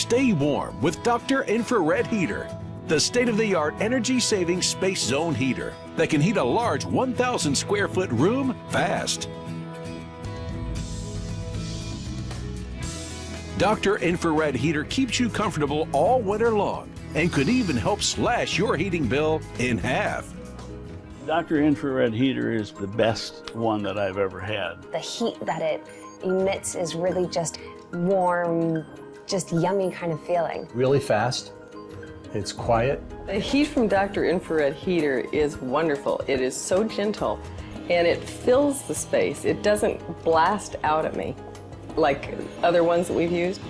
Stay warm with Dr. Infrared Heater, the state-of-the-art energy-saving space zone heater that can heat a large 1,000 square foot room fast. Dr. Infrared Heater keeps you comfortable all winter long and could even help slash your heating bill in half. Dr. Infrared Heater is the best one that I've ever had. The heat that it emits is really just warm, just yummy kind of feeling. Really fast. It's quiet. The heat from Dr. Infrared Heater is wonderful. It is so gentle and it fills the space. It doesn't blast out at me like other ones that we've used.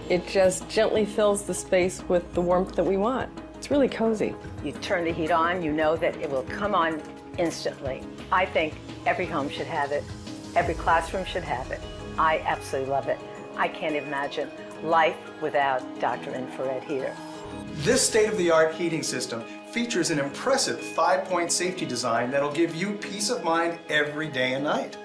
It just gently fills the space with the warmth that we want. It's really cozy. You turn the heat on, you know that it will come on instantly. I think every home should have it. Every classroom should have it. I absolutely love it. I can't imagine life without Dr. Infrared Heater. This state-of-the-art heating system features an impressive 5-point safety design that'll give you peace of mind every day and night.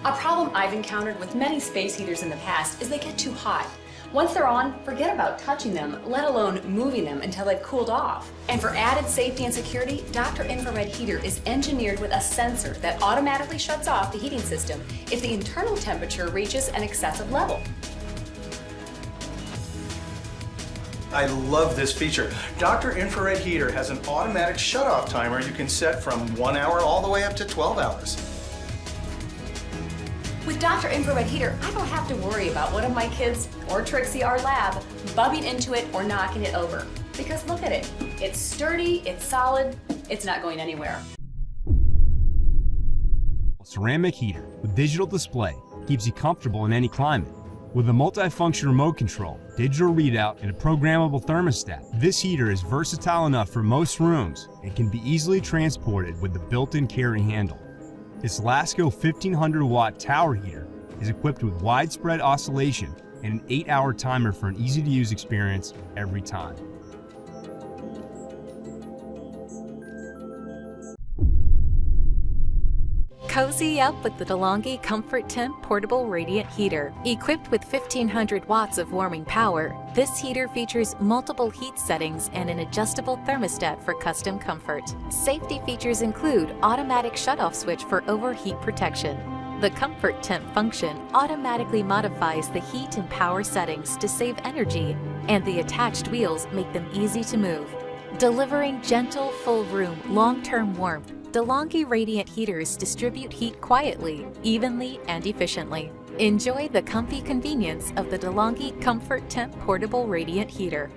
A problem I've encountered with many space heaters in the past is they get too hot. Once they're on, forget about touching them, let alone moving them until they've cooled off. And for added safety and security, Dr. Infrared Heater is engineered with a sensor that automatically shuts off the heating system if the internal temperature reaches an excessive level. I love this feature. Dr. Infrared Heater has an automatic shut-off timer you can set from 1 hour all the way up to 12 hours. With Dr. Infrared Heater, I don't have to worry about one of my kids or Trixie, our lab, bumping into it or knocking it over. Because look at it. It's sturdy, it's solid, it's not going anywhere. Ceramic heater with digital display keeps you comfortable in any climate. With a multifunction remote control, digital readout, and a programmable thermostat, this heater is versatile enough for most rooms and can be easily transported with the built-in carry handle. This Lasko 1500 watt tower heater is equipped with widespread oscillation and an 8-hour timer for an easy-to-use experience every time. Cozy up with the DeLonghi Comfort Temp Portable Radiant Heater. Equipped with 1500 watts of warming power, this heater features multiple heat settings and an adjustable thermostat for custom comfort. Safety features include automatic shutoff switch for overheat protection. The Comfort Temp function automatically modifies the heat and power settings to save energy, and the attached wheels make them easy to move. Delivering gentle, full room, long-term warmth, DeLonghi Radiant Heaters distribute heat quietly, evenly, and efficiently. Enjoy the comfy convenience of the DeLonghi Comfort Temp Portable Radiant Heater.